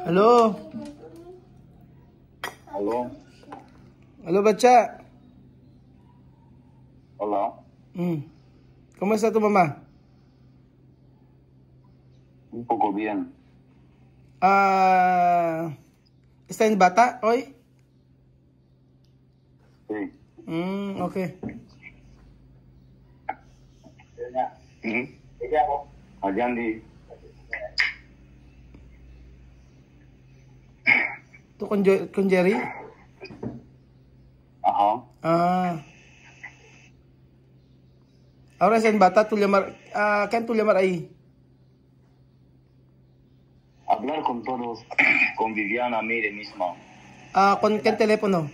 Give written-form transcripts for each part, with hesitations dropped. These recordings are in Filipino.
Aló. Aló. Aló, bacha. Hola. ¿Cómo está tu mamá? Un poco bien. ¿Está en Bata hoy? Sí. Ok. Allandi. ¿Tú con Jerry? Ajá. Ahora está en Bata, tú llamar, ¿quién tú llamar ahí? Hablar con todos, con Viviana, mire misma. ¿Con qué teléfono?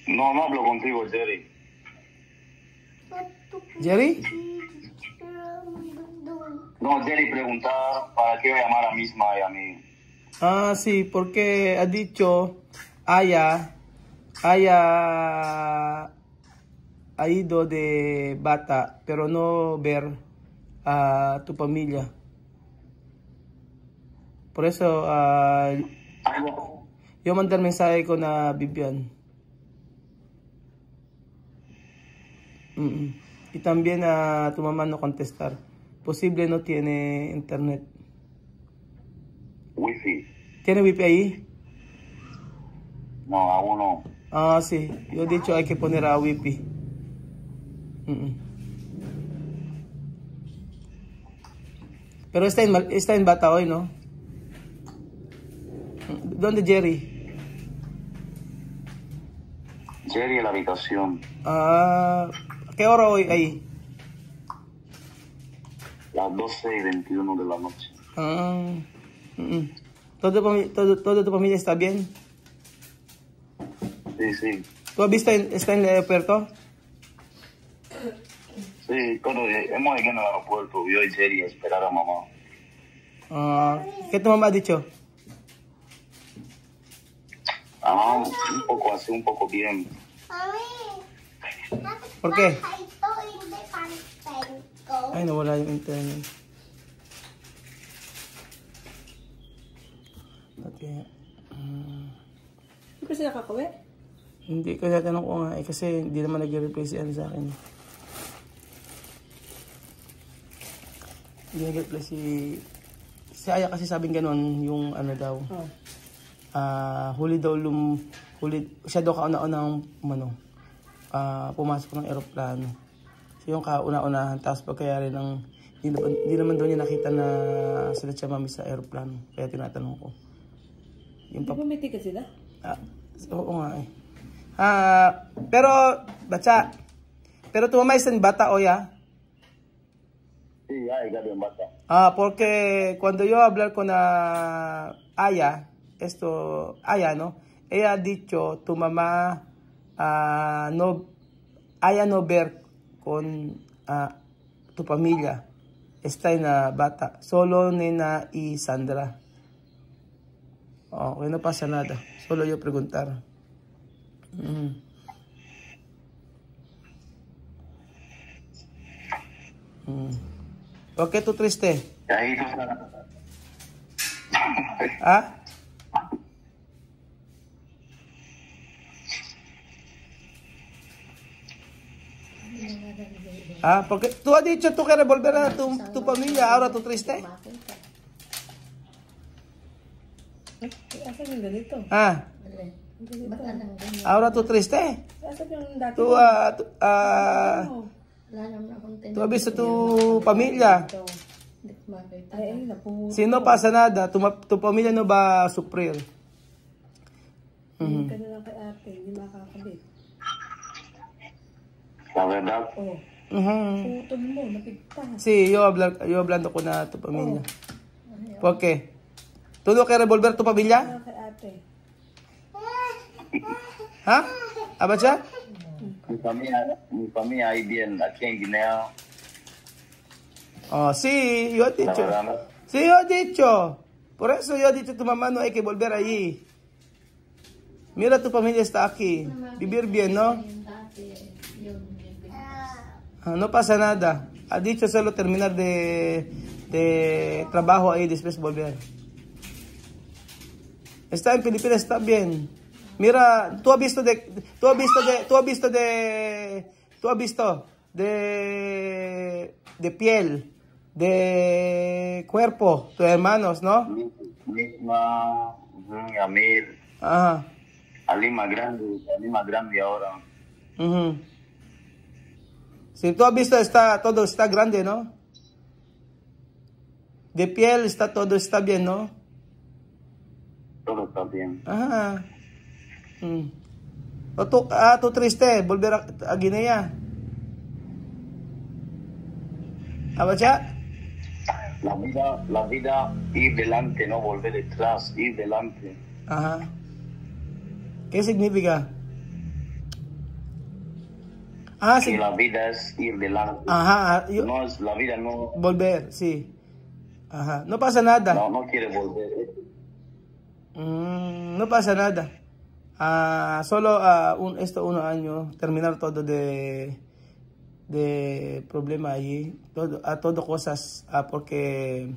No, no hablo contigo, Jerry. ¿Jerry? No, Jerry preguntar para qué llamar a misma y a mí. Sí, porque ha dicho haya ha ido de Bata, pero no ver a tu familia. Por eso yo mandé el mensaje con Vivian. Y también a tu mamá no contestar. Posible no tiene internet. Wifi. ¿Tiene wifi ahí? No, aún no. Sí. Yo he dicho hay que poner a wifi. Pero está en Bata hoy, ¿no? ¿Dónde Jerry? Jerry en la habitación. ¿Qué hora hoy ahí? Las 12:21 de la noche. ¿Todo tu familia está bien? Sí, sí. ¿Tú has visto está en el aeropuerto? Sí, pero hemos llegado al aeropuerto. Yo y Jerry a esperar a mamá. ¿Qué tu mamá ha dicho? Un poco así, un poco bien. ¿Por qué? Ay, nawala yung internet. Okay. Hindi pa sila kakauwi? Hindi ko natanong ko nga kasi hindi naman nag-reply si sa akin. Hindi nag-reply si Aya kasi sabing ganon yung ano daw. Huli siya daw kauna-unang pumasok ng eroplano. So yung kauna-unahan, tapos pagkayari ng hindi naman daw niya nakita na sila siya mami sa eroplano. Kaya tinatanong ko. Hindi ba may ticket sila? Oo nga eh. Pero tu mamá está en Bata hoy, Sí, ya llegado en Bata. Porque cuando yo hablar con Aya, ¿no? Ella ha dicho, tu mamá Aya no ver con tu familia. Está en Bata. Solo Nena y Sandra. Okay, no pasa nada. Solo yo preguntar. ¿Por qué tú triste? Ahí porque tú has dicho tú quieres volver a tu familia, ahora tú triste. Asan yung ganito? Ahora tú triste. Asan yung dati? Tú has visto tu familia. Ay, napuho. Si no pasa nada, tu familia no va a sufrir. Hindi ka na lang kay ate, hindi makakabit. La verdad. Putol mo, napigtas. Sí, yo hablando con tu familia. ¿Por qué? ¿Tú no quieres volver a tu familia? Kay ate. ¿Abacha? Mi familia ahí bien, aquí en Guinea. Sí, yo he dicho. Sí, yo he dicho. Por eso yo he dicho a tu mamá no hay que volver allí. Mira, tu familia está aquí. Vivir bien, ¿no? No pasa nada. Ha dicho solo terminar de de trabajo ahí, después volver. Está en Pilipinas, está bien. Mira, tú has visto de piel, de cuerpo, tus hermanos, ¿no? Misma, Amir, Ajá. Ali más grande ahora. Ujú. Si tú has visto, todo está grande, ¿no? De piel todo está bien, ¿no? Todo está bien. Ajá. O tú triste, volver a Guinea. ¿Abacha? La vida, ir delante, no volver detrás, ir delante. Ajá. ¿Qué significa? Ah, sí. Que la vida es ir delante. Ajá. No es la vida, no. Volver, sí. Ajá. No pasa nada. No quiere volver. No pasa nada. Solo unos años terminar todo de problema allí, todo cosas, porque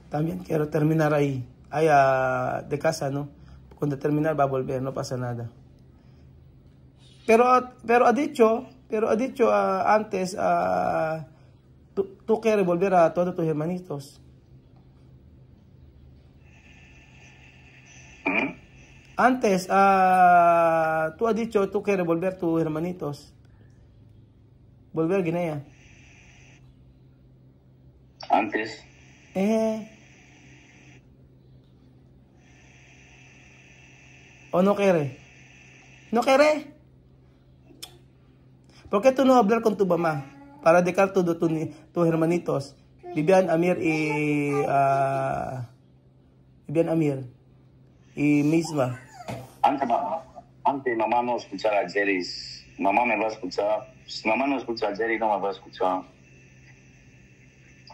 también quiero terminar ahí de casa, ¿no? Cuando terminar va a volver, no pasa nada. Pero ha dicho antes, tú quieres volver a todos tus hermanitos. Antes, tú has dicho, tú quieres volver a tus hermanitos. Volver a Guinea. Antes. ¿O no quiere? ¿No quiere? ¿Por qué tú no hablar con tu mamá? Para dejar todos tus hermanitos. Vivian, Amir y Misma. Antes mamá no escuchaba a Jerry. Mamá me va a escuchar. Si mamá no escucha a Jerry, no me va a escuchar.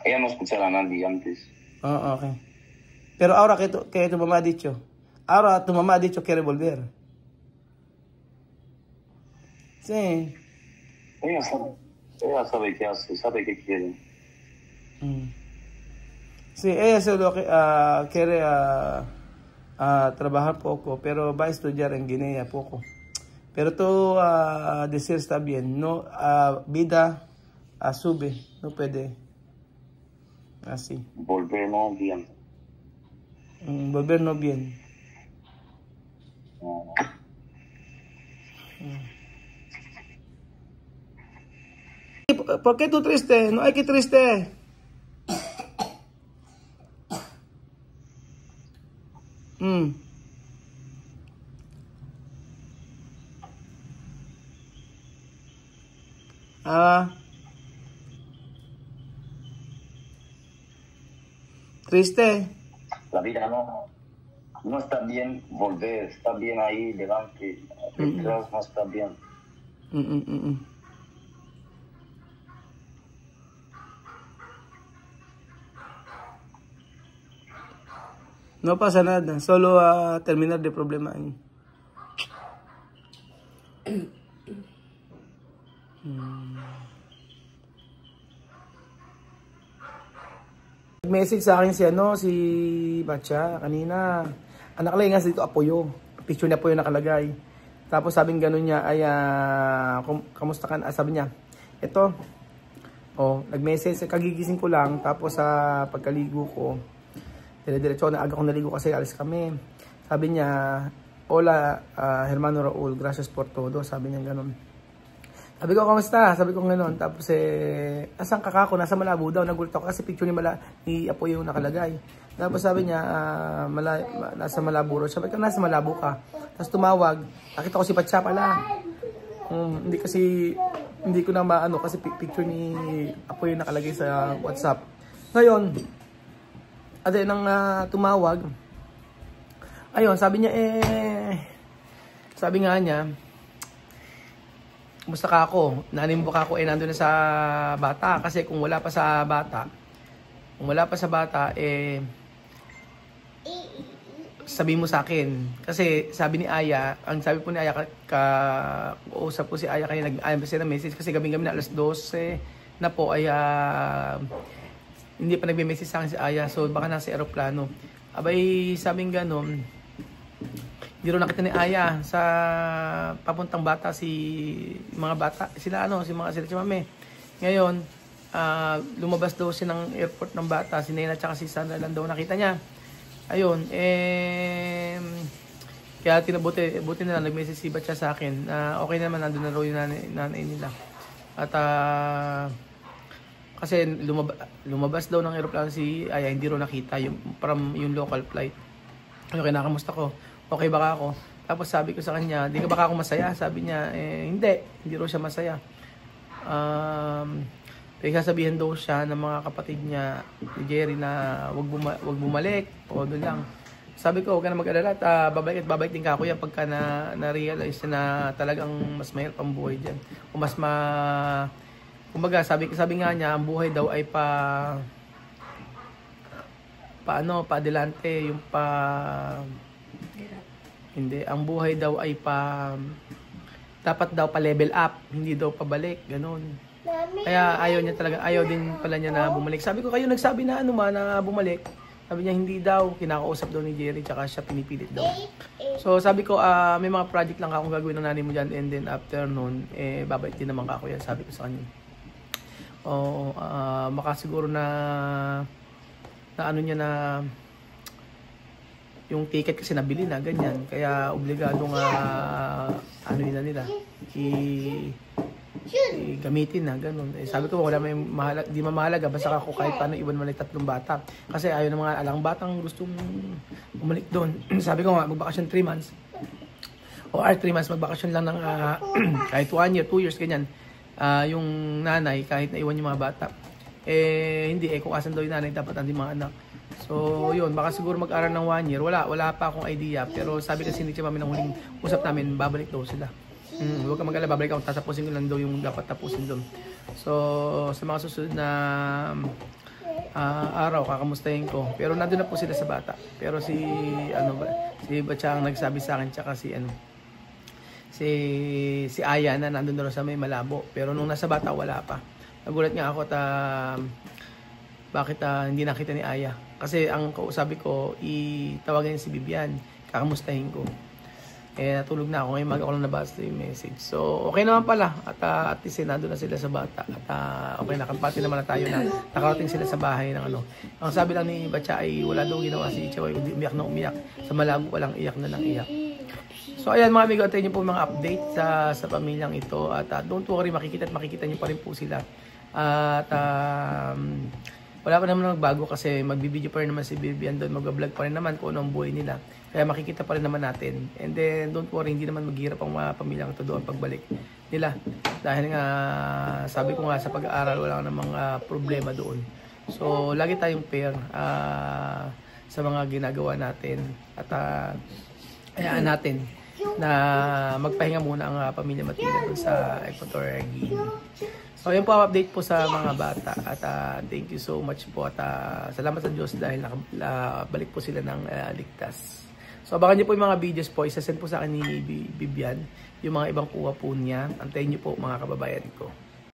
Ella no escuchaba a nadie antes. Ok. Pero ahora que tu mamá ha dicho. Ahora tu mamá ha dicho que quiere volver. Sí. Ella sabe qué hace, sabe qué quiere. Sí, ella solo quiere trabajar poco, pero va a estudiar en Guinea poco. Pero todo decir está bien, no vida sube, no puede así. Volver no bien. Volver no bien. ¿Por qué tú triste? No hay que triste. Triste. La vida no está bien volver, está bien ahí delante, detrás no está bien. No pasa nada, solo a terminar de problema ahí. Message sa akin si Bacha kanina. Anak lang nga dito Apoyo. Picture niya po yung nakalagay. Tapos sabing gano'n niya ay kamusta ka? Sabi niya, ito, nag-message, kagigising ko lang. Tapos sa pagkaligo ko, dire-diretso na aga kong naligo kasi alis kami. Sabi niya, hola hermano Raul, gracias por todo. Sabi niya gano'n. Sabi ko, kamusta? Sabi ko gano'n. Tapos asan ka kako? Nasa Malabo daw. Nagulat ako kasi picture ni Apo yung nakalagay. Tapos sabi niya, nasa Malabo raw. Sabi ko, nasa Malabo ka. Tapos tumawag. Nakita ko si Patsa pala. Hindi ko na maano kasi picture ni Apo yung nakalagay sa WhatsApp. Ngayon, nang tumawag. Ayun, sabi niya sabi nga niya, kumusta ka ako? Nanimbo ka ako nandun na sa bata. Kasi kung wala pa sa bata, sabi mo sa akin. Kasi sabi ni Aya, ang sabi po ni Aya, usap po si Aya kaya nag-ayam siya ng message. Kasi gabing-gabi na alas 12 na po ay hindi pa nagme-message sa akin si Aya. So baka nasa eroplano. Abay, sabing ganon, hindi rin nakita ni Aya sa papuntang bata mga bata, sila si Mame. Ngayon, lumabas daw siya ng airport ng bata, si Nena at si Sandra lang daw nakita niya. Ayun, kaya buti na lang nag-message si Batya sa akin na okay naman, nandun na raw yung nanay nila. At kasi lumabas daw ng aeroplano si Aya, hindi raw nakita yung local flight. Okay, nakamusta ko? Okay baka ako? Tapos sabi ko sa kanya, di ka baka ako masaya? Sabi niya, hindi raw siya masaya. Sasabihin daw siya ng mga kapatid niya ni Jerry na wag bumalik o doon lang. Sabi ko, huwag ka na mag-alala at babalik din ka ako yan pagka na-realize na talagang mas mahirap ang buhay dyan. O mas kumbaga, sabi nga niya, ang buhay daw ay pa-adelante, hindi, ang buhay daw ay dapat daw pa-level up, hindi daw pabalik, ganun. Kaya ayaw niya talaga, ayaw din pala niya na bumalik. Sabi ko, kayo nagsabi na na bumalik. Sabi niya, hindi daw, kinakausap daw ni Jerry, tsaka siya pinipilit daw. So sabi ko, may mga project lang akong gagawin ng nanay mo dyan, and then after noon, babalik din naman ako yan, sabi ko sa kanya. Makasiguro na ano niya na yung ticket kasi nabili na, ganyan. Kaya obligado nga ano yun na nila, gamitin na, ganun. Sabi ko, wala may di mamahalaga, basta ako kahit paano iwan mo lang 3 bata. Kasi ayaw ng mga alang batang gustong bumalik doon. Sabi ko nga, magbakasyon 3 months. O 3 months, magbakasyon lang ng kahit 1 year, 2 years, ganyan. Yung nanay, kahit naiwan yung mga bata. Hindi, kung asan daw yung nanay, dapat nandun mga anak. So, yun, baka siguro mag-aral ng 1 year. Wala pa akong idea. Pero sabi kasi ni Mami ng huling usap namin, babalik daw sila. Huwag ka mag-alala, babalik ako. Tatapusin ko lang daw yung dapat tapusin doon. So, sa mga susunod na araw, kakamustahin ko. Pero nandun na po sila sa bata. Pero si Batya ang nagsabi sa akin, tsaka si Aya na nandun na sa may Malabo. Pero nung nasa bata, wala pa. Nagulat nga ako at bakit hindi nakita ni Aya. Kasi ang sabi ko, itawagan si Bibian, kakamustahin ko. Natulog na ako, ngayon ako lang nabasa yung message. So, okay naman pala. At least nandun na sila sa bata. At okay, nakampati naman na tayo na nakarating sila sa bahay ng ano. Ang sabi lang ni Batya ay wala daw ginawa si Choy, hindi umiyak na umiyak. Sa Malabo pa lang, iyak na lang iyak. So, ayan mga amigo, antayin niyo po mga update sa pamilyang ito. At don't worry, makikita niyo pa rin po sila. At wala pa naman nagbago kasi magbibideo pa rin naman si Bibian doon, mag-vlog pa rin naman kung ano ang buhay nila. Kaya makikita pa rin naman natin. And then, don't worry, hindi naman maghihirap ang mga pamilyang ito doon pagbalik nila. Dahil nga, sabi ko nga sa pag-aaral, wala namang problema doon. So, lagi tayong fair sa mga ginagawa natin. At hayaan natin na magpahinga muna ang pamilya Matina doon sa Equatorial Guinea. So, yun po ang update po sa mga bata. At thank you so much po. At salamat sa Diyos dahil balik po sila ng ligtas. So, abangan niyo po yung mga videos po. Isasend po sa akin ni Bibian yung mga ibang kuha po niya. Antayin niyo po mga kababayan ko.